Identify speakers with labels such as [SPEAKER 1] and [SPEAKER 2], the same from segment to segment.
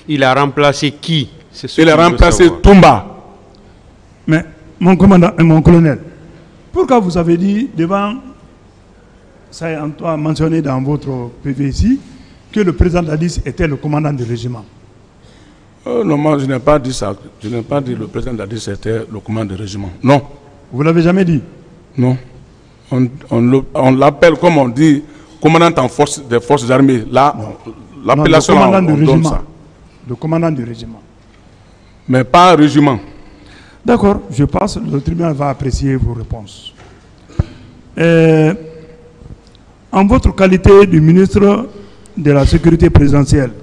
[SPEAKER 1] Il a remplacé qui?
[SPEAKER 2] Il a remplacé Toumba.
[SPEAKER 3] Mais, mon commandant et mon colonel, pourquoi vous avez dit devant, ça est mentionné dans votre PV ici, que le président Dadis était le commandant du régiment?
[SPEAKER 2] Non, moi, je n'ai pas dit ça. Je n'ai pas dit que le président Dadis était le commandant du régiment. Non.
[SPEAKER 3] Vous ne l'avez jamais dit?
[SPEAKER 2] Non. On l'appelle, comme on dit, commandant des forces armées. Là, l'appellation,
[SPEAKER 3] on
[SPEAKER 2] donne ça.
[SPEAKER 3] Le commandant du régiment.
[SPEAKER 2] Mais pas régiment.
[SPEAKER 3] D'accord, je passe. Le tribunal va apprécier vos réponses. En votre qualité de ministre de la Sécurité présidentielle,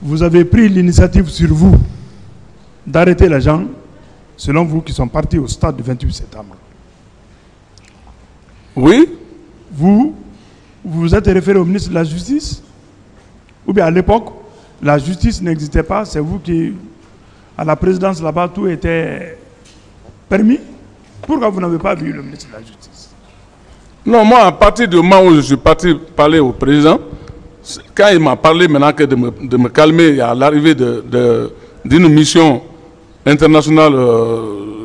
[SPEAKER 3] vous avez pris l'initiative sur vous d'arrêter les gens, selon vous, qui sont partis au stade du 28 septembre.
[SPEAKER 2] Oui.
[SPEAKER 3] Vous vous êtes référé au ministre de la Justice? Ou bien à l'époque, la justice n'existait pas, c'est vous qui, à la présidence là-bas, tout était permis? Pourquoi vous n'avez pas vu le ministre de la Justice?
[SPEAKER 2] Non, moi, à partir du moment où je suis parti parler au président, quand il m'a parlé maintenant que de me calmer à l'arrivée d'une mission internationale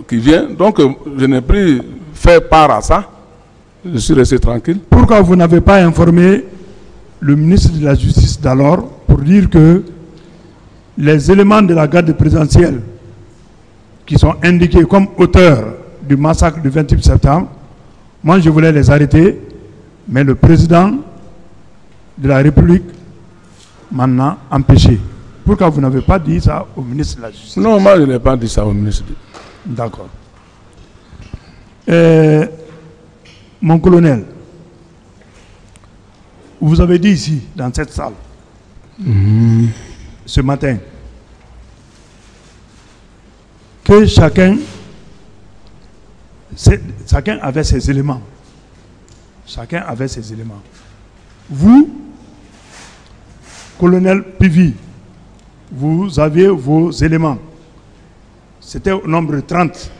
[SPEAKER 2] qui vient, donc je n'ai plus fait part à ça. Je suis resté tranquille.
[SPEAKER 3] Pourquoi vous n'avez pas informé le ministre de la Justice d'alors pour dire que les éléments de la garde présidentielle qui sont indiqués comme auteurs du massacre du 28 septembre, moi je voulais les arrêter, mais le président de la République m'en a empêché. Pourquoi vous n'avez pas dit ça au ministre de la Justice?
[SPEAKER 2] Non, moi je n'ai pas dit ça au ministre.
[SPEAKER 3] D'accord. Mon colonel, vous avez dit ici, dans cette salle, ce matin, que chacun avait ses éléments. Chacun avait ses éléments. Vous, colonel Pivi, vous aviez vos éléments. C'était au nombre de 30.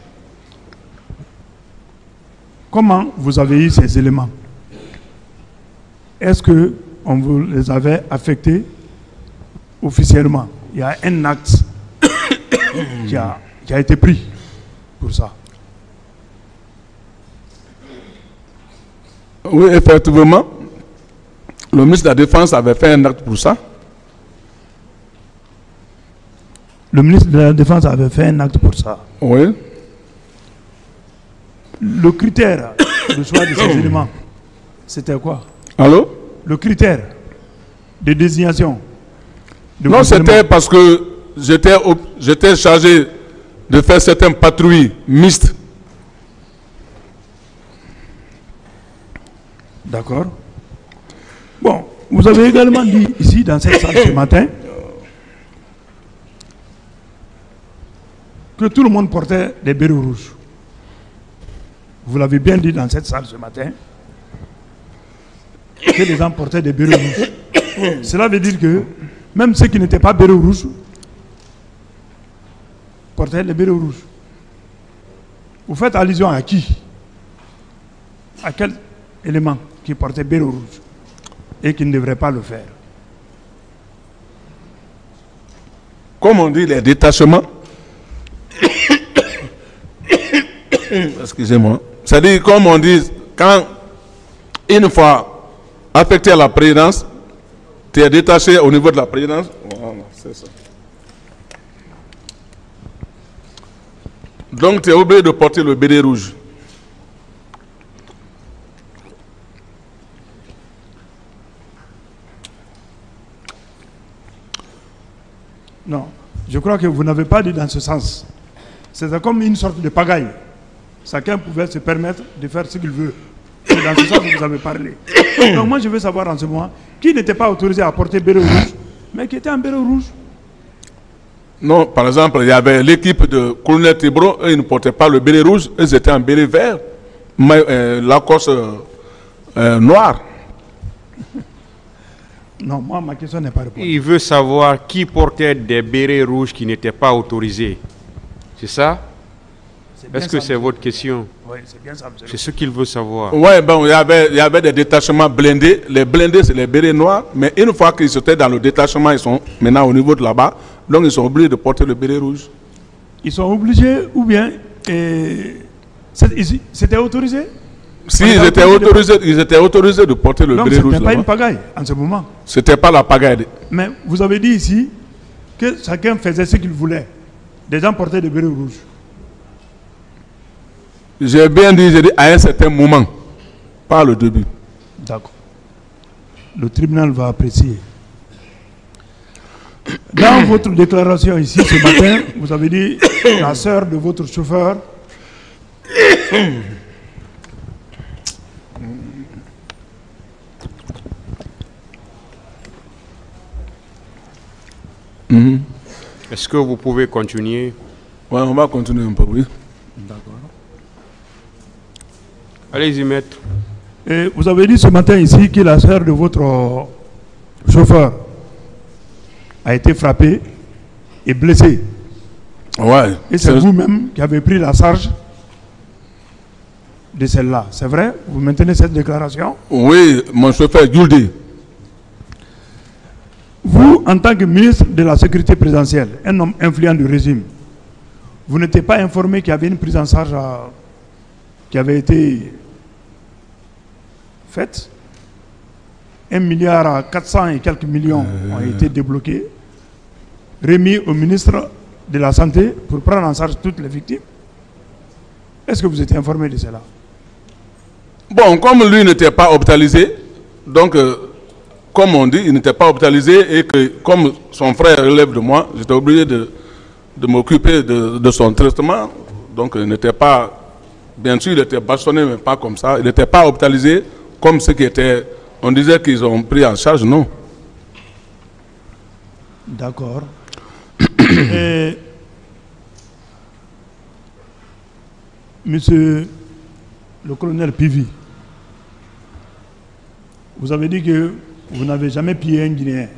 [SPEAKER 3] Comment vous avez eu ces éléments? Est-ce qu'on vous les avait affectés officiellement? Il y a un acte qui a été pris pour ça.
[SPEAKER 2] Oui, effectivement. Le ministre de la Défense avait fait un acte pour ça.
[SPEAKER 3] Le ministre de la Défense avait fait un acte pour ça.
[SPEAKER 2] Oui.
[SPEAKER 3] Le critère de choix de ces éléments, c'était quoi?
[SPEAKER 2] Allô?
[SPEAKER 3] Le critère de désignation.
[SPEAKER 2] Non, c'était parce que j'étais chargé de faire certaines patrouilles mixtes.
[SPEAKER 3] D'accord. Bon, vous avez également dit ici, dans cette salle ce matin, que tout le monde portait des bérets rouges. Vous l'avez bien dit dans cette salle ce matin, que les gens portaient des bérets rouges. Cela veut dire que même ceux qui n'étaient pas bérets rouges portaient des bérets rouges. Vous faites allusion à qui? À quel élément qui portait béret rouge et qui ne devrait pas le faire?
[SPEAKER 2] Comme on dit, les détachements. Excusez-moi. C'est-à-dire, comme on dit, quand une fois affecté à la présidence, tu es détaché au niveau de la présidence. Voilà, c'est ça. Donc, tu es obligé de porter le béret rouge.
[SPEAKER 3] Non, je crois que vous n'avez pas dit dans ce sens. C'est comme une sorte de pagaille. Chacun pouvait se permettre de faire ce qu'il veut. C'est dans ce sens que vous avez parlé. Donc moi je veux savoir en ce moment qui n'était pas autorisé à porter béret rouge, mais qui était en béret rouge.
[SPEAKER 2] Non, par exemple, il y avait l'équipe de colonel Tibro, eux, ils ne portaient pas le béret rouge, ils étaient en béret vert, Lacoste noir.
[SPEAKER 3] Non, moi ma question n'est pas répondue.
[SPEAKER 1] Il veut savoir qui portait des bérets rouges qui n'étaient pas autorisés. C'est ça? Est-ce que c'est votre question?
[SPEAKER 3] Oui, c'est bien ça, monsieur.
[SPEAKER 1] C'est ce qu'il veut savoir.
[SPEAKER 2] Oui, bon, il y avait des détachements blindés. Les blindés, c'est les bérets noirs. Mais une fois qu'ils étaient dans le détachement, ils sont maintenant au niveau de là-bas. Donc, ils sont obligés de porter le béret rouge.
[SPEAKER 3] Ils sont obligés ou bien c'était autorisé?
[SPEAKER 2] Si, ils étaient autorisés de porter le béret rouge.
[SPEAKER 3] Donc, ce n'était pas une pagaille en ce moment.
[SPEAKER 2] Ce n'était pas la pagaille.
[SPEAKER 3] Mais vous avez dit ici que chacun faisait ce qu'il voulait. Des gens portaient des bérets rouges.
[SPEAKER 2] J'ai bien dit, à un certain moment, pas le début.
[SPEAKER 3] D'accord. Le tribunal va apprécier. Dans votre déclaration ici ce matin, vous avez dit la sœur de votre chauffeur
[SPEAKER 1] Est-ce que vous pouvez continuer?
[SPEAKER 2] Oui, on va continuer un peu, oui.
[SPEAKER 3] D'accord.
[SPEAKER 1] Allez-y, maître.
[SPEAKER 3] Et vous avez dit ce matin ici que la sœur de votre chauffeur a été frappée et blessée.
[SPEAKER 2] Ouais.
[SPEAKER 3] Et c'est vous-même qui avez pris la charge de celle-là. C'est vrai? Vous maintenez cette déclaration?
[SPEAKER 2] Oui, mon chauffeur Yuldi.
[SPEAKER 3] Vous, en tant que ministre de la Sécurité présidentielle, un homme influent du régime, vous n'étiez pas informé qu'il y avait une prise en charge qui avait été faite? 1 milliard à 400 et quelques millions ont été débloqués, remis au ministre de la Santé pour prendre en charge toutes les victimes. Est-ce que vous étiez informé de cela?
[SPEAKER 2] Bon, comme lui n'était pas hospitalisé, donc, comme on dit, il n'était pas hospitalisé et que, comme son frère relève de moi, j'étais obligé de m'occuper de son traitement. Donc, il n'était pas, bien sûr, il était bâtonné, mais pas comme ça. Il n'était pas hospitalisé comme ce qui était, on disait qu'ils ont pris en charge, non.
[SPEAKER 3] D'accord. Monsieur le colonel Pivi, vous avez dit que vous n'avez jamais pillé un Guinéen.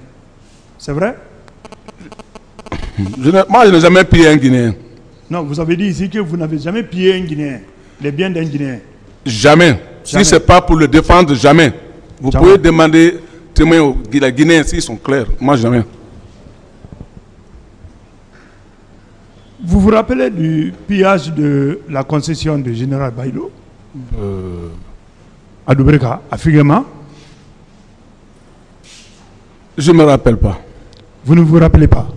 [SPEAKER 3] C'est vrai?
[SPEAKER 2] Moi, je n'ai jamais pillé un Guinéen.
[SPEAKER 3] Non, vous avez dit ici que vous n'avez jamais pillé un Guinéen, les biens d'un Guinéen.
[SPEAKER 2] Jamais. Si ce n'est pas pour le défendre, jamais. Vous pouvez demander témoins aux Guinéens s'ils sont clairs. Moi, jamais.
[SPEAKER 3] Vous vous rappelez du pillage de la concession du général Baïlo à Doubreka, à Figuema?
[SPEAKER 2] Je ne me rappelle pas.
[SPEAKER 3] Vous ne vous rappelez pas?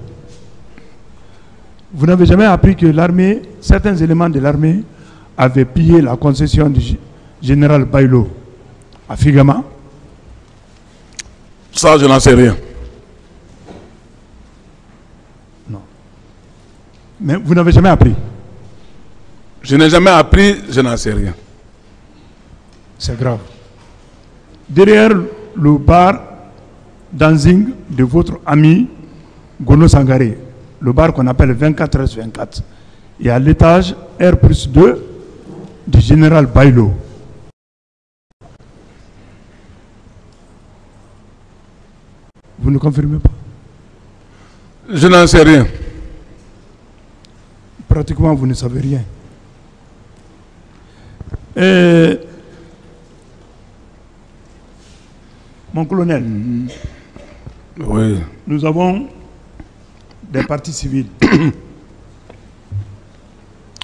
[SPEAKER 3] Vous n'avez jamais appris que l'armée, certains éléments de l'armée avaient pillé la concession du général Baïlo à Figuema?
[SPEAKER 2] Ça, je n'en sais rien.
[SPEAKER 3] Non. Mais vous n'avez jamais appris?
[SPEAKER 2] Je n'ai jamais appris, je n'en sais rien.
[SPEAKER 3] C'est grave. Derrière le bar Danzing de votre ami Gono Sangaré, le bar qu'on appelle 24/24, et à l'étage R+2 du général Baïlo. Vous ne confirmez pas?
[SPEAKER 2] Je n'en sais rien.
[SPEAKER 3] Pratiquement, vous ne savez rien. Mon colonel,
[SPEAKER 2] oui.
[SPEAKER 3] Nous avons des partis civils,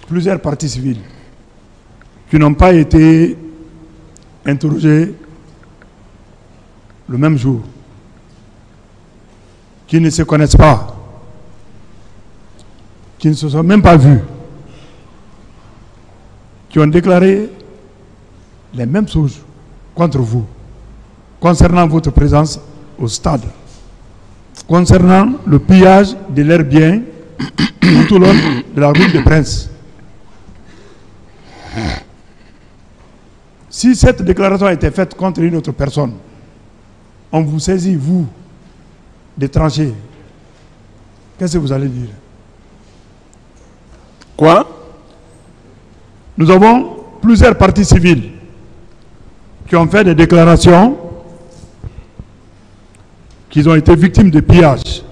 [SPEAKER 3] plusieurs partis civils, qui n'ont pas été interrogés le même jour, qui ne se connaissent pas, qui ne se sont même pas vus, qui ont déclaré les mêmes choses contre vous, concernant votre présence au stade, concernant le pillage de leurs biens tout au long de la route des Princes. Si cette déclaration a été faite contre une autre personne, on vous saisit, vous, des tranchées, qu'est-ce que vous allez dire?
[SPEAKER 2] Quoi?
[SPEAKER 3] Nous avons plusieurs partis civils qui ont fait des déclarations qu'ils ont été victimes de pillage.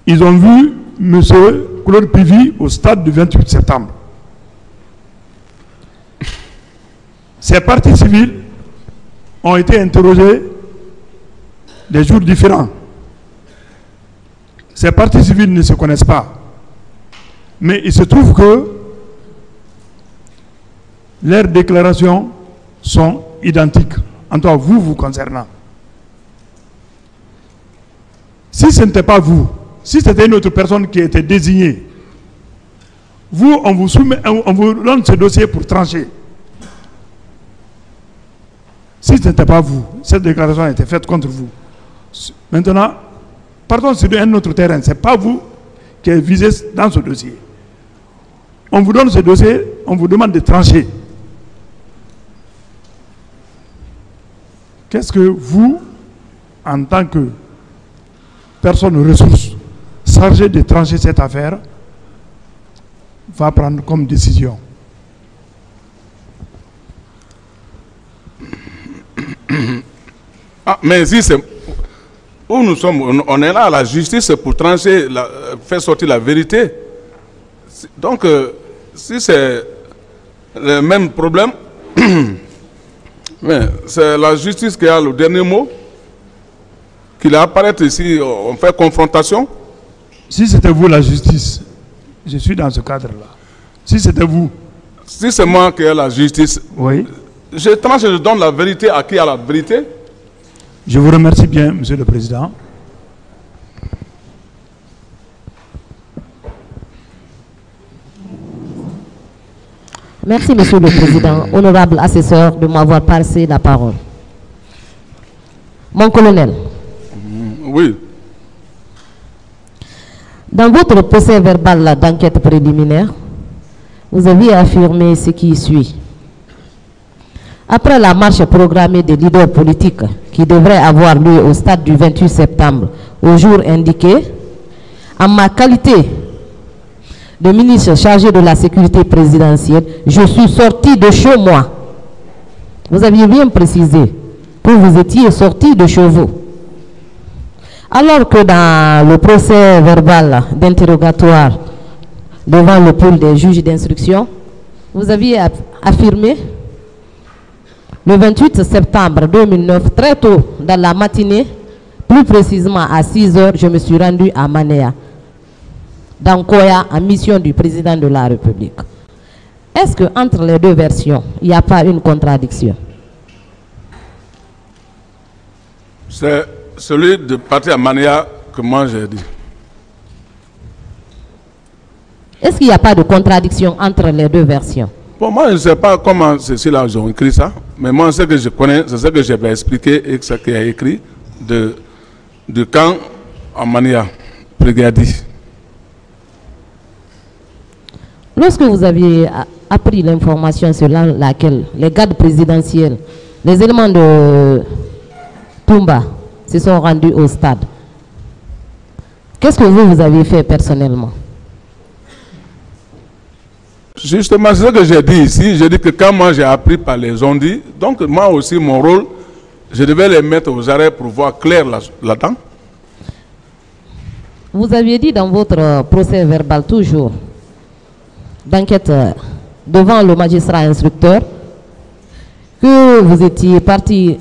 [SPEAKER 3] Ils ont vu M. Claude Pivy au stade du 28 septembre. Ces partis civils ont été interrogés des jours différents. Ces partis civils ne se connaissent pas. Mais il se trouve que leurs déclarations sont identiques, en tout cas vous concernant. Si ce n'était pas vous, si c'était une autre personne qui était désignée, vous, on vous donne ce dossier pour trancher. Si ce n'était pas vous, cette déclaration a été faite contre vous. Maintenant, partons sur un autre terrain. Ce n'est pas vous qui êtes visé dans ce dossier. On vous donne ce dossier, on vous demande de trancher. Qu'est-ce que vous, en tant que personne ressource chargée de trancher cette affaire, va prendre comme décision?
[SPEAKER 2] Ah, mais si c'est où nous sommes, on est là à la justice pour trancher, faire sortir la vérité. Donc, si c'est le même problème, mais c'est la justice qui a le dernier mot, qu'il apparaît ici, on fait confrontation.
[SPEAKER 3] Si c'était vous la justice, je suis dans ce cadre-là. Si c'était vous.
[SPEAKER 2] Si c'est moi qui ai la justice,
[SPEAKER 3] oui.
[SPEAKER 2] Je tranche et je donne la vérité à qui a la vérité.
[SPEAKER 3] Je vous remercie bien, Monsieur le Président.
[SPEAKER 4] Merci, Monsieur le Président, honorable assesseur, de m'avoir passé la parole. Mon colonel.
[SPEAKER 2] Oui.
[SPEAKER 4] Dans votre procès verbal d'enquête préliminaire, vous avez affirmé ce qui suit. Après la marche programmée des leaders politiques qui devrait avoir lieu au stade du 28 septembre, au jour indiqué, en ma qualité de ministre chargé de la sécurité présidentielle, je suis sorti de chez moi. Vous aviez bien précisé que vous étiez sorti de chez vous. Alors que dans le procès verbal d'interrogatoire devant le pôle des juges d'instruction, vous aviez affirmé le 28 septembre 2009, très tôt dans la matinée, plus précisément à 6 heures, je me suis rendu à Manéa, dans Koya, en mission du président de la République. Est-ce qu'entre les deux versions, il n'y a pas une contradiction?
[SPEAKER 2] C'est celui de partir à Manéa que moi j'ai dit.
[SPEAKER 4] Est-ce qu'il n'y a pas de contradiction entre les deux versions?
[SPEAKER 2] Bon, moi, je ne sais pas comment ceux-là ont écrit ça, mais moi, ce que je connais, c'est ce que j'avais expliqué et ce qui a écrit de camp en Mania, Brigadi.
[SPEAKER 4] Lorsque vous aviez appris l'information selon laquelle les gardes présidentiels, les éléments de Toumba se sont rendus au stade, qu'est-ce que vous avez fait personnellement?
[SPEAKER 2] Justement, c'est ce que j'ai dit ici. J'ai dit que quand moi j'ai appris par les ondits, donc moi aussi, mon rôle, je devais les mettre aux arrêts pour voir clair là-dedans.
[SPEAKER 4] Vous aviez dit dans votre procès verbal toujours d'enquête devant le magistrat instructeur que vous étiez parti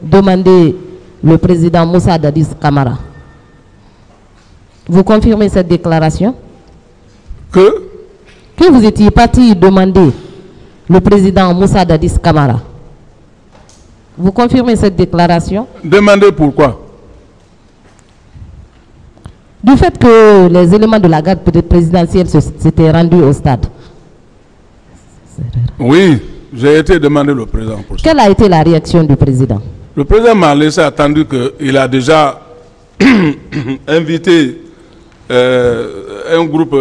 [SPEAKER 4] demander le président Moussa Dadis Camara. Vous confirmez cette déclaration?
[SPEAKER 2] Que
[SPEAKER 4] vous étiez parti demander le président Moussa Dadis Camara. Vous confirmez cette déclaration?
[SPEAKER 2] Demander pourquoi?
[SPEAKER 4] Du fait que les éléments de la garde présidentielle s'étaient rendus au stade.
[SPEAKER 2] Oui, j'ai été demandé le président pour ça.
[SPEAKER 4] Quelle a été la réaction du président?
[SPEAKER 2] Le président m'a laissé attendre qu'il a déjà invité un groupe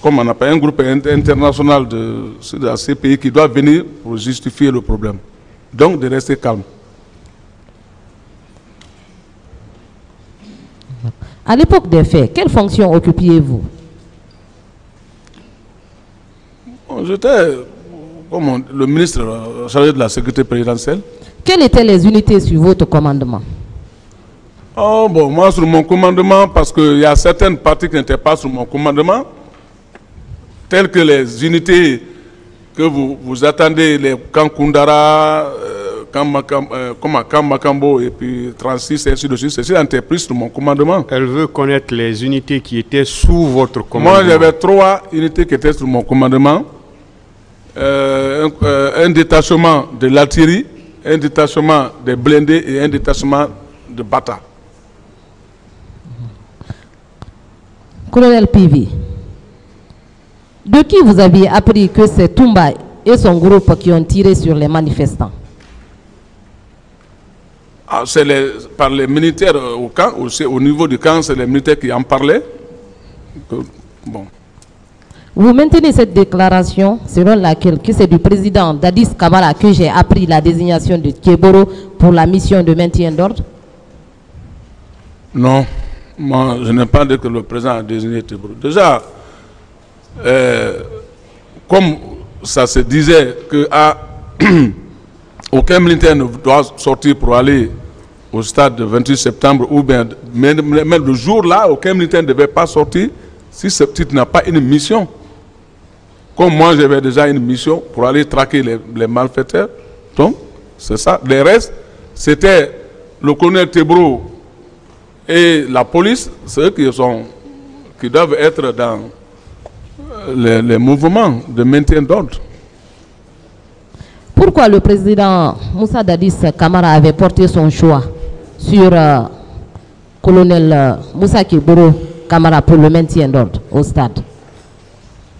[SPEAKER 2] comment on appelle, un groupe international de la CPI qui doit venir pour justifier le problème. Donc de rester calme.
[SPEAKER 4] À l'époque des faits, quelle fonction occupiez-vous?
[SPEAKER 2] J'étais comme le ministre chargé de la sécurité présidentielle.
[SPEAKER 4] Quelles étaient les unités sur votre commandement?
[SPEAKER 2] Oh bon, moi sur mon commandement, parce qu'il y a certaines parties qui n'étaient pas sur mon commandement, telles que les unités que vous attendez, les camps Koundara, camp Makambo et puis 36 et ainsi de suite, c'est entreprise sur mon commandement.
[SPEAKER 1] Elle veut connaître les unités qui étaient sous votre commandement.
[SPEAKER 2] Moi j'avais 3 unités qui étaient sur mon commandement. Un détachement de l'artillerie, un détachement des blindés et un détachement de Bata.
[SPEAKER 4] Colonel Pivi, de qui vous aviez appris que c'est Toumba et son groupe qui ont tiré sur les manifestants?
[SPEAKER 2] Ah, c'est par les militaires au camp, au niveau du camp, c'est les militaires qui en parlaient. Bon.
[SPEAKER 4] Vous maintenez cette déclaration selon laquelle que c'est du président Dadis Camara que j'ai appris la désignation de Keboro pour la mission de maintien d'ordre?
[SPEAKER 2] Non, moi je n'ai pas dit que le président a désigné Keboro. Déjà, comme ça se disait que aucun militaire ne doit sortir pour aller au stade du 28 septembre, ou bien même le jour-là, aucun militaire ne devait pas sortir si ce titre n'a pas une mission. Comme moi, j'avais déjà une mission pour aller traquer les malfaiteurs. Donc, c'est ça. Les restes, c'était le colonel Tebro et la police, ceux qui doivent être dans les mouvements de maintien d'ordre.
[SPEAKER 4] Pourquoi le président Moussa Dadis Camara avait porté son choix sur colonel Moussa Keboro Camara pour le maintien d'ordre au stade?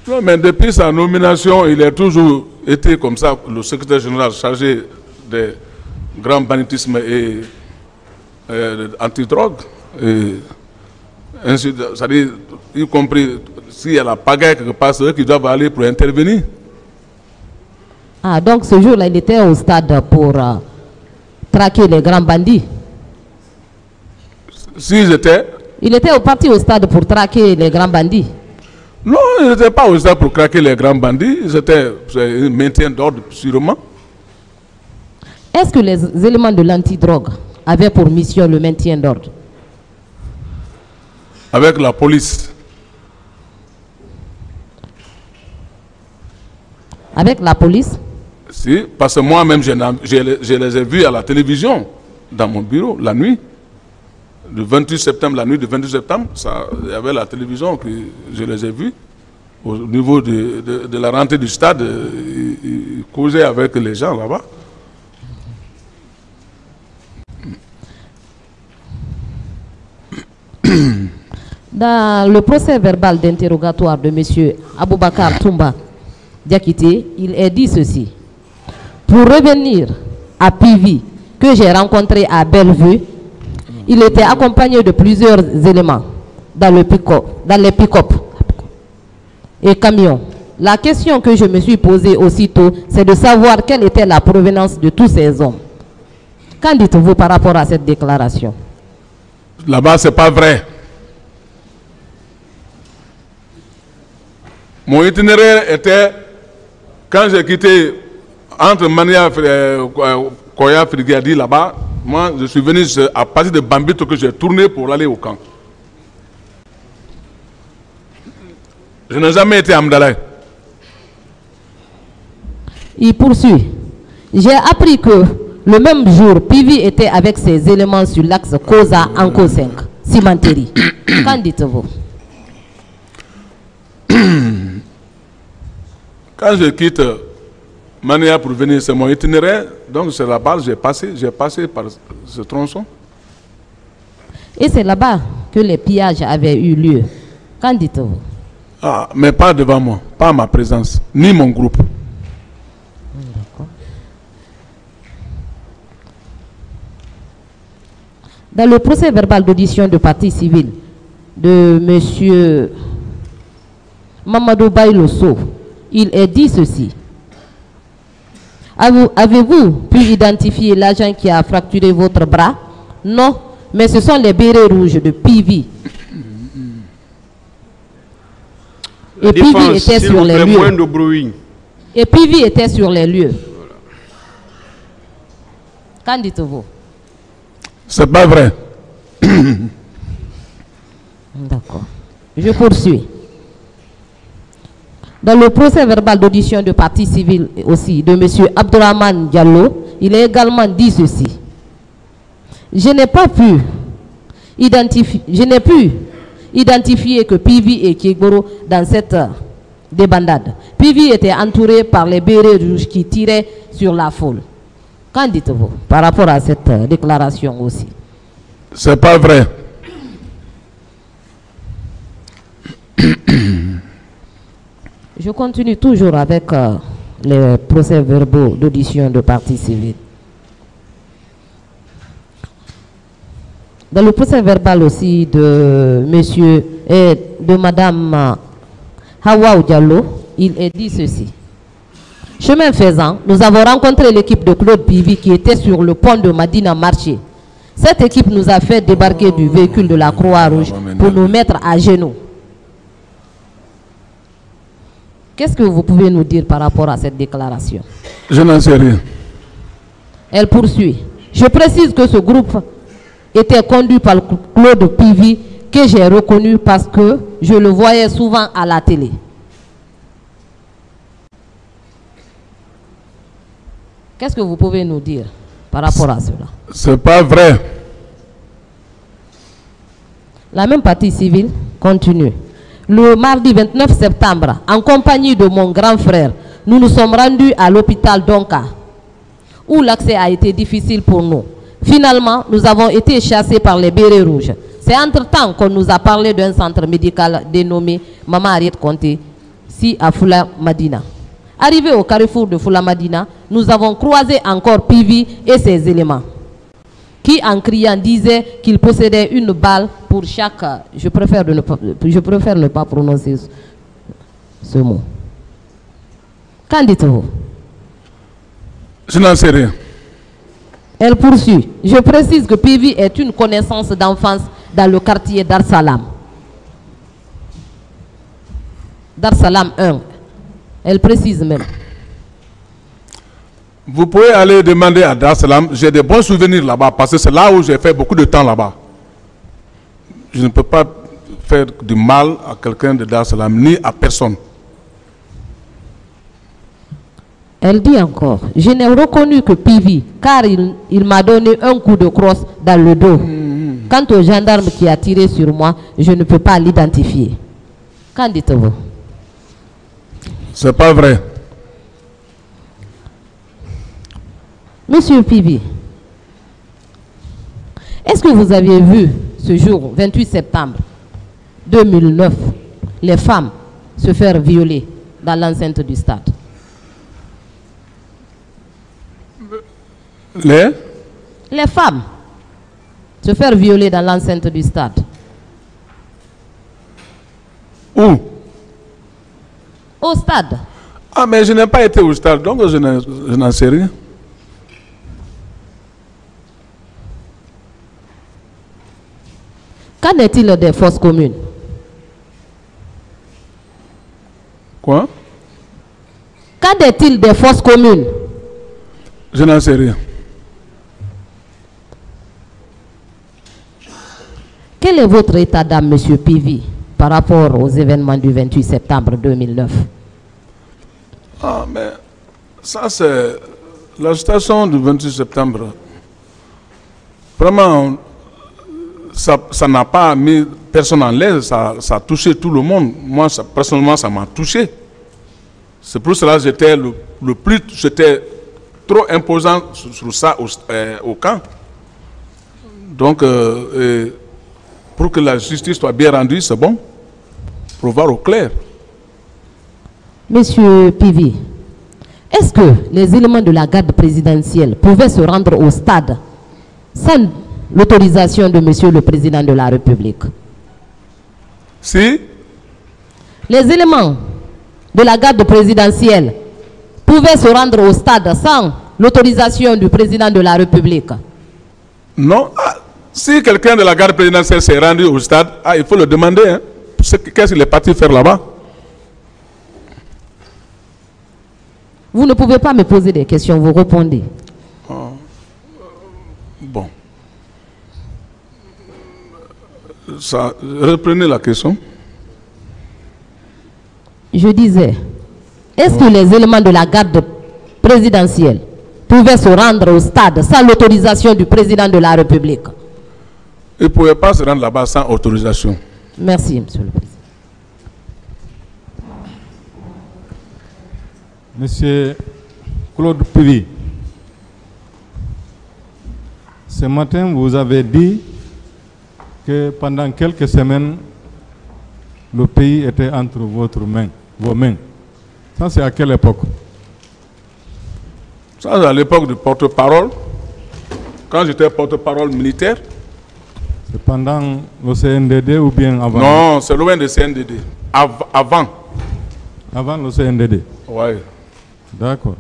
[SPEAKER 2] Non, mais depuis sa nomination, il a toujours été comme ça, le secrétaire général chargé des grands banditismes et antidrogue. C'est-à-dire, y compris s'il y a la pagaille quelque part, c'est eux qui doivent aller pour intervenir.
[SPEAKER 4] Ah, donc ce jour-là, il était au stade pour traquer les grands bandits.
[SPEAKER 2] S'ils étaient...
[SPEAKER 4] Il était parti au stade pour traquer les grands bandits.
[SPEAKER 2] Non, ils n'étaient pas au stade pour traquer les grands bandits. C'était un maintien d'ordre, sûrement.
[SPEAKER 4] Est-ce que les éléments de l'antidrogue avaient pour mission le maintien d'ordre?
[SPEAKER 2] Avec la police.
[SPEAKER 4] Avec la police?
[SPEAKER 2] Si, parce que moi-même, je les ai vus à la télévision, dans mon bureau, la nuit. Le 28 septembre, la nuit du 28 septembre, il y avait la télévision que je les ai vus. Au niveau de la rentrée du stade, ils causaient avec les gens là-bas.
[SPEAKER 4] Dans le procès verbal d'interrogatoire de M. Aboubakar Toumba Diakité, il est dit ceci. Pour revenir à Pivi, que j'ai rencontré à Bellevue, il était accompagné de plusieurs éléments dans les pick-up et camions. La question que je me suis posée aussitôt, c'est de savoir quelle était la provenance de tous ces hommes. Qu'en dites-vous par rapport à cette déclaration?
[SPEAKER 2] Là-bas, ce n'est pas vrai. Mon itinéraire était, quand j'ai quitté entre Mania Koya Frigadi là-bas, moi je suis venu à partir de Bambito que j'ai tourné pour aller au camp. Je n'ai jamais été à Amdalaï.
[SPEAKER 4] Il poursuit. J'ai appris que le même jour, Pivi était avec ses éléments sur l'axe Koza-Anko 5, Cimenterie. Qu'en dites-vous?
[SPEAKER 2] Quand je quitte Mania pour venir, c'est mon itinéraire, donc c'est là-bas j'ai passé par ce tronçon.
[SPEAKER 4] Et c'est là-bas que les pillages avaient eu lieu. Qu'en dites-vous?
[SPEAKER 2] Ah, mais pas devant moi, pas à ma présence, ni mon groupe.
[SPEAKER 4] Dans le procès verbal d'audition de partie civile de M. Mamadou Baylosso, il est dit ceci. Avez-vous pu identifier l'agent qui a fracturé votre bras? Non, mais ce sont les bérets rouges de Pivi. Et Pivi était sur les lieux. Et Pivi était sur les lieux. Qu'en dites-vous?
[SPEAKER 2] C'est pas vrai.
[SPEAKER 4] D'accord. Je poursuis. Dans le procès verbal d'audition de partie civile aussi de M. Abdourahmane Diallo, il est également dit ceci. Je n'ai pu identifier que Pivi et Kiegboro dans cette débandade. Pivi était entouré par les bérets rouges qui tiraient sur la foule. Qu'en dites-vous par rapport à cette déclaration aussi?
[SPEAKER 2] C'est pas vrai.
[SPEAKER 4] Je continue toujours avec les procès-verbaux d'audition de partie civile. Dans le procès-verbal aussi de monsieur et de madame Hawa Diallo, il est dit ceci. Chemin faisant, nous avons rencontré l'équipe de Claude Pivi qui était sur le pont de Madina Marché. Cette équipe nous a fait débarquer du véhicule de la Croix-Rouge pour nous mettre à genoux. Qu'est-ce que vous pouvez nous dire par rapport à cette déclaration?
[SPEAKER 2] Je n'en sais rien.
[SPEAKER 4] Elle poursuit. Je précise que ce groupe était conduit par Claude Pivi, que j'ai reconnu parce que je le voyais souvent à la télé. Qu'est-ce que vous pouvez nous dire par rapport à cela?
[SPEAKER 2] C'est pas vrai.
[SPEAKER 4] La même partie civile continue. Le mardi 29 septembre, en compagnie de mon grand frère, nous nous sommes rendus à l'hôpital d'Onka, où l'accès a été difficile pour nous. Finalement, nous avons été chassés par les bérets rouges. C'est entre-temps qu'on nous a parlé d'un centre médical dénommé Mama Ariet Conté, ici à Fula Madina. Arrivé au carrefour de Fula Madina, nous avons croisé encore Pivi et ses éléments, qui en criant disaient qu'il possédait une balle pour chaque... Je préfère ne pas prononcer ce mot. Qu'en dites-vous?
[SPEAKER 2] Je n'en sais rien.
[SPEAKER 4] Elle poursuit. Je précise que Pivi est une connaissance d'enfance dans le quartier Dar Salam. Dar Salam 1. Elle précise même.
[SPEAKER 2] Vous pouvez aller demander à Dar Salam. J'ai des bons souvenirs là-bas parce que c'est là où j'ai fait beaucoup de temps là-bas. Je ne peux pas faire du mal à quelqu'un de Dar Salam ni à personne.
[SPEAKER 4] Elle dit encore, je n'ai reconnu que Pivi car il m'a donné un coup de crosse dans le dos. Quant au gendarme qui a tiré sur moi, je ne peux pas l'identifier. Qu'en dites-vous?
[SPEAKER 2] C'est pas vrai.
[SPEAKER 4] Monsieur Pivi, est-ce que vous aviez vu ce jour, 28 septembre 2009, les femmes se faire violer dans l'enceinte du stade? Les femmes se faire violer dans l'enceinte du stade.
[SPEAKER 2] Où?
[SPEAKER 4] Au stade.
[SPEAKER 2] Ah, mais je n'ai pas été au stade, donc je n'en sais rien.
[SPEAKER 4] Qu'en est-il des fosses communes?
[SPEAKER 2] Quoi?
[SPEAKER 4] Qu'en est-il des fosses communes?
[SPEAKER 2] Je n'en sais rien.
[SPEAKER 4] Quel est votre état d'âme, monsieur Pivi, par rapport aux événements du 28 septembre 2009?
[SPEAKER 2] Ah, mais ça, c'est la situation du 28 septembre. Vraiment, ça n'a pas mis personne en l'aise, ça a touché tout le monde. Moi, personnellement, ça m'a touché. C'est pour cela que j'étais trop imposant sur ça au camp. Donc, pour que la justice soit bien rendue, c'est bon, pour voir au clair.
[SPEAKER 4] Monsieur Pivi, est-ce que les éléments de la garde présidentielle pouvaient se rendre au stade sans l'autorisation de Monsieur le Président de la République?
[SPEAKER 2] Si
[SPEAKER 4] les éléments de la garde présidentielle pouvaient se rendre au stade sans l'autorisation du Président de la République?
[SPEAKER 2] Non. Si quelqu'un de la garde présidentielle s'est rendu au stade, il faut le demander. Hein. Qu'est-ce qu'il est parti faire là-bas?
[SPEAKER 4] Vous ne pouvez pas me poser des questions, vous répondez.
[SPEAKER 2] Bon. Reprenez la question.
[SPEAKER 4] Je disais, est-ce que les éléments de la garde présidentielle pouvaient se rendre au stade sans l'autorisation du président de la République?
[SPEAKER 2] Ils ne pouvaient pas se rendre là-bas sans autorisation.
[SPEAKER 4] Merci, Monsieur le Président.
[SPEAKER 5] Monsieur Claude Puvi, ce matin, vous avez dit que pendant quelques semaines, le pays était entre vos mains. Ça, c'est à quelle époque?
[SPEAKER 2] Ça, c'est à l'époque du porte-parole, quand j'étais porte-parole militaire.
[SPEAKER 5] C'est pendant le CNDD ou bien avant?
[SPEAKER 2] Non, c'est loin de CNDD. Avant.
[SPEAKER 5] Avant le CNDD?
[SPEAKER 2] Oui.
[SPEAKER 5] D'accord.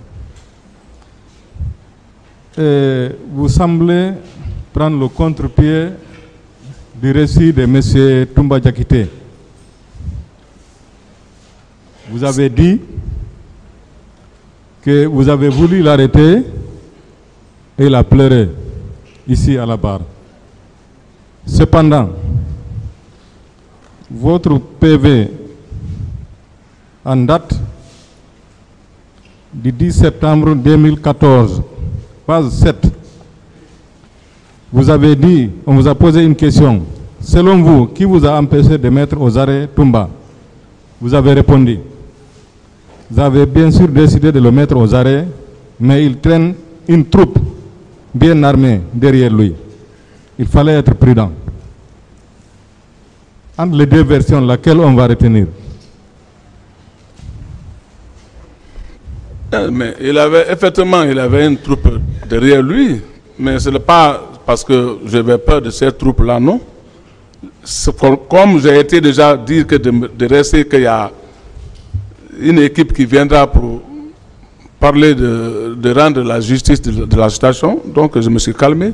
[SPEAKER 5] Et vous semblez prendre le contre-pied du récit de M. Toumba Diakité. Vous avez dit que vous avez voulu l'arrêter et il a pleuré ici à la barre. Cependant, votre PV en date du 10 septembre 2014, page 7, vous avez dit, on vous a posé une question. Selon vous, qui vous a empêché de mettre aux arrêts Toumba? Vous avez répondu. Vous avez bien sûr décidé de le mettre aux arrêts, mais il traîne une troupe bien armée derrière lui. Il fallait être prudent. Entre les deux versions, laquelle on va retenir?
[SPEAKER 2] Mais effectivement, il avait une troupe derrière lui, mais ce n'est pas parce que j'avais peur de cette troupe-là, non. Comme j'ai été déjà dit que de rester qu'il y a une équipe qui viendra pour parler de rendre la justice de la situation, donc je me suis calmé.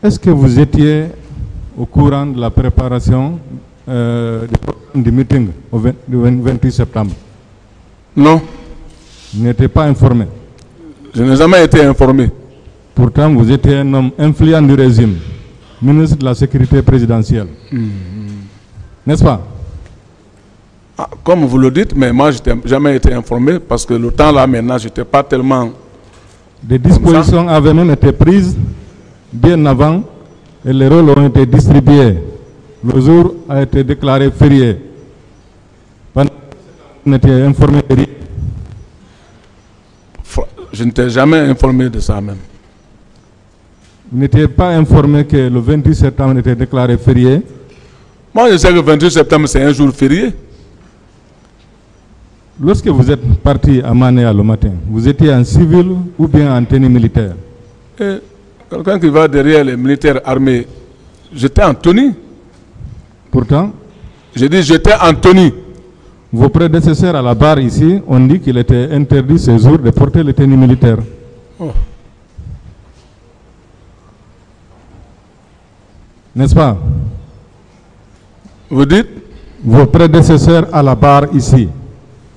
[SPEAKER 5] Est-ce que vous étiez au courant de la préparation du meeting du 28 septembre?
[SPEAKER 2] Non.
[SPEAKER 5] Vous n'étiez pas informé?
[SPEAKER 2] Je n'ai jamais été informé.
[SPEAKER 5] Pourtant, vous étiez un homme influent du régime, ministre de la Sécurité présidentielle. N'est-ce pas?
[SPEAKER 2] Ah, comme vous le dites, mais moi, je n'ai jamais été informé parce que le temps là, maintenant, je n'étais pas tellement...
[SPEAKER 5] Des dispositions avaient même été prises bien avant et les rôles ont été distribués. Le jour a été déclaré férié. Vous n'étiez informé de rien?
[SPEAKER 2] Je n'étais jamais informé de ça même.
[SPEAKER 5] Vous n'étiez pas informé que le 28 septembre était déclaré férié?
[SPEAKER 2] Moi, je sais que le 28 septembre, c'est un jour férié.
[SPEAKER 5] Lorsque vous êtes parti à Manéa le matin, vous étiez en civil ou bien en tenue militaire?
[SPEAKER 2] Quelqu'un qui va derrière les militaires armés, j'étais en tenue.
[SPEAKER 5] Pourtant,
[SPEAKER 2] j'ai dit j'étais en tenue.
[SPEAKER 5] Vos prédécesseurs à la barre ici ont dit qu'il était interdit ce jour de porter les tenues militaires.
[SPEAKER 2] Oh.
[SPEAKER 5] N'est-ce pas?
[SPEAKER 2] Vous dites?
[SPEAKER 5] Vos prédécesseurs à la barre ici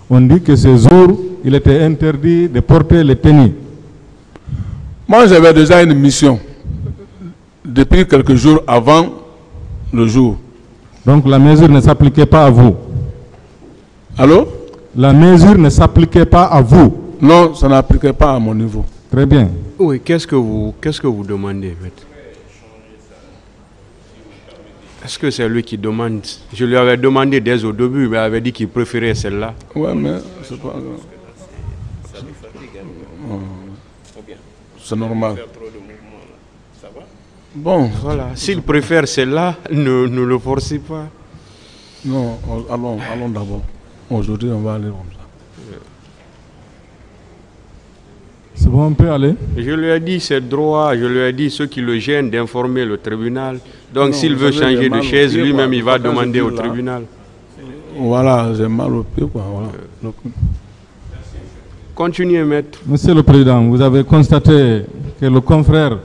[SPEAKER 5] ont dit que ce jour, il était interdit de porter les tenues.
[SPEAKER 2] Moi, j'avais déjà une mission depuis quelques jours avant le jour.
[SPEAKER 5] Donc la mesure ne s'appliquait pas à vous?
[SPEAKER 2] Allô?
[SPEAKER 5] La mesure ne s'appliquait pas à vous?
[SPEAKER 2] Non, ça n'appliquait pas à mon niveau.
[SPEAKER 5] Très bien.
[SPEAKER 1] Oui, qu'est-ce que vous demandez, maître? Est-ce que c'est lui qui demande? Je lui avais demandé dès au début, mais il avait dit qu'il préférait celle-là.
[SPEAKER 2] Ouais, mais c'est pas grave. C'est normal. Bon.
[SPEAKER 1] Voilà. S'il préfère celle-là, ne le forcez pas.
[SPEAKER 2] Non, allons d'abord. Aujourd'hui, on va aller comme ça.
[SPEAKER 5] C'est bon, on peut aller?
[SPEAKER 1] Je lui ai dit c'est droit, je lui ai dit ceux qui le gênent d'informer le tribunal. Donc s'il veut changer de chaise, lui-même il va demander au tribunal.
[SPEAKER 2] Voilà, j'ai mal au pied, quoi. Voilà.
[SPEAKER 1] Continuez, maître.
[SPEAKER 5] Monsieur le Président, vous avez constaté que le confrère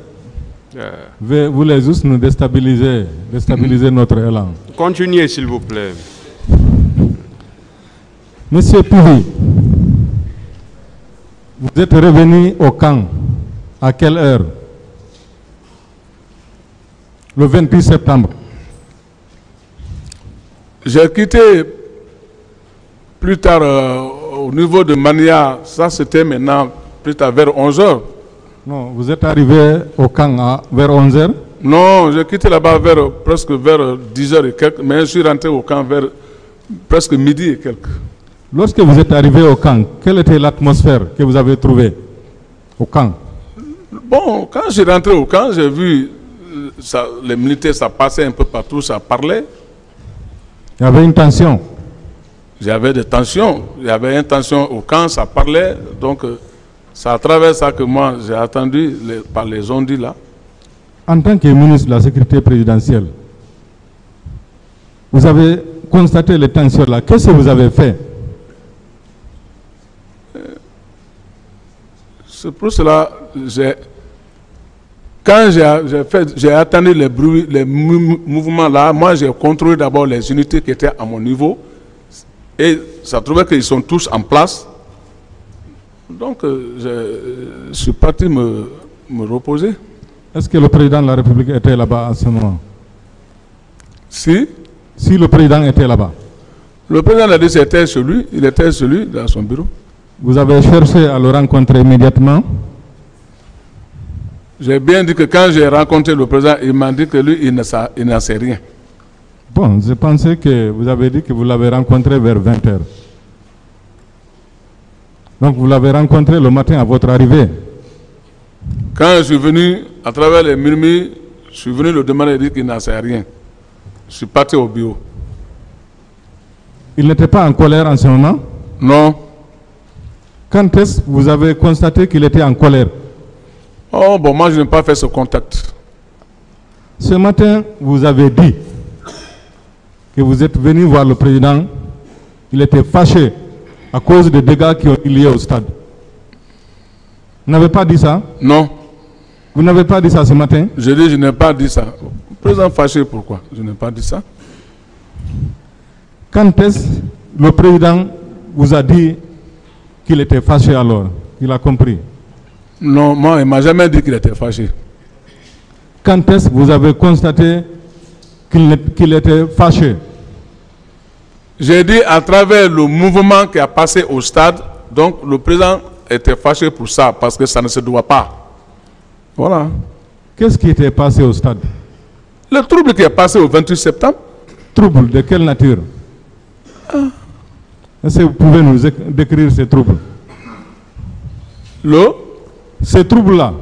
[SPEAKER 5] voulait juste nous déstabiliser notre élan.
[SPEAKER 1] Continuez, s'il vous plaît.
[SPEAKER 5] Monsieur Puvi, vous êtes revenu au camp. À quelle heure? le 28 septembre.
[SPEAKER 2] J'ai quitté plus tard au niveau de Mania, ça c'était maintenant plus tard vers 11h.
[SPEAKER 5] Non, vous êtes arrivé au camp vers 11h?
[SPEAKER 2] Non, j'ai quitté là-bas presque vers 10h et quelques, mais je suis rentré au camp vers presque midi et quelques.
[SPEAKER 5] Lorsque vous êtes arrivé au camp, quelle était l'atmosphère que vous avez trouvée au camp?
[SPEAKER 2] Bon, quand je suis rentré au camp, j'ai vu les militaires, ça passait un peu partout, ça parlait.
[SPEAKER 5] Il y avait une tension.
[SPEAKER 2] Il y avait des tensions. Il y avait une tension au camp, ça parlait. Donc, c'est à travers ça que moi, j'ai attendu par les ondits là.
[SPEAKER 5] En tant que ministre de la Sécurité présidentielle, vous avez constaté les tensions là. Qu'est-ce que vous avez fait?
[SPEAKER 2] C'est pour cela quand j'ai attendu les bruits, les mouvements là, moi j'ai contrôlé d'abord les unités qui étaient à mon niveau et ça trouvait qu'ils sont tous en place. Donc je suis parti me reposer.
[SPEAKER 5] Est-ce que le président de la République était là-bas à ce moment?
[SPEAKER 2] Si
[SPEAKER 5] le président était là-bas.
[SPEAKER 2] Le président a dit qu'il était chez lui, il était chez lui dans son bureau.
[SPEAKER 5] Vous avez cherché à le rencontrer immédiatement?
[SPEAKER 2] J'ai bien dit que quand j'ai rencontré le président, il m'a dit que lui, il n'en sait rien.
[SPEAKER 5] Bon, je pensais que vous avez dit que vous l'avez rencontré vers 20h. Donc vous l'avez rencontré le matin à votre arrivée.
[SPEAKER 2] Quand je suis venu, à travers les murmures, je suis venu le demander et dire qu'il n'en sait rien. Je suis parti au bureau.
[SPEAKER 5] Il n'était pas en colère en ce moment?
[SPEAKER 2] Non.
[SPEAKER 5] Quand est-ce que vous avez constaté qu'il était en colère?
[SPEAKER 2] Oh, bon, moi je n'ai pas fait ce contact.
[SPEAKER 5] Ce matin, vous avez dit que vous êtes venu voir le président. Il était fâché à cause des dégâts qui ont eu lieu au stade. Vous n'avez pas dit ça?
[SPEAKER 2] Non.
[SPEAKER 5] Vous n'avez pas dit ça ce matin?
[SPEAKER 2] Je dis, je n'ai pas dit ça. Le président fâché, pourquoi? Je n'ai pas dit ça.
[SPEAKER 5] Quand est-ce que le président vous a dit qu'il était fâché alors? Il a compris?
[SPEAKER 2] Non, moi, il ne m'a jamais dit qu'il était fâché.
[SPEAKER 5] Quand est-ce que vous avez constaté qu'il était fâché?
[SPEAKER 2] J'ai dit à travers le mouvement qui a passé au stade, donc le président était fâché pour ça, parce que ça ne se doit pas. Voilà.
[SPEAKER 5] Qu'est-ce qui était passé au stade?
[SPEAKER 2] Le trouble qui est passé au 28 septembre.
[SPEAKER 5] Trouble de quelle nature? Est-ce que vous pouvez nous décrire ces troubles? Ces troubles-là,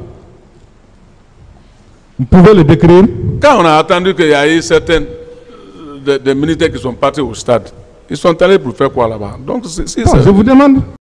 [SPEAKER 5] vous pouvez les décrire?
[SPEAKER 2] Quand on a attendu qu'il y a eu certains des militaires qui sont partis au stade, ils sont allés pour faire quoi là-bas? Donc,
[SPEAKER 5] je vous demande.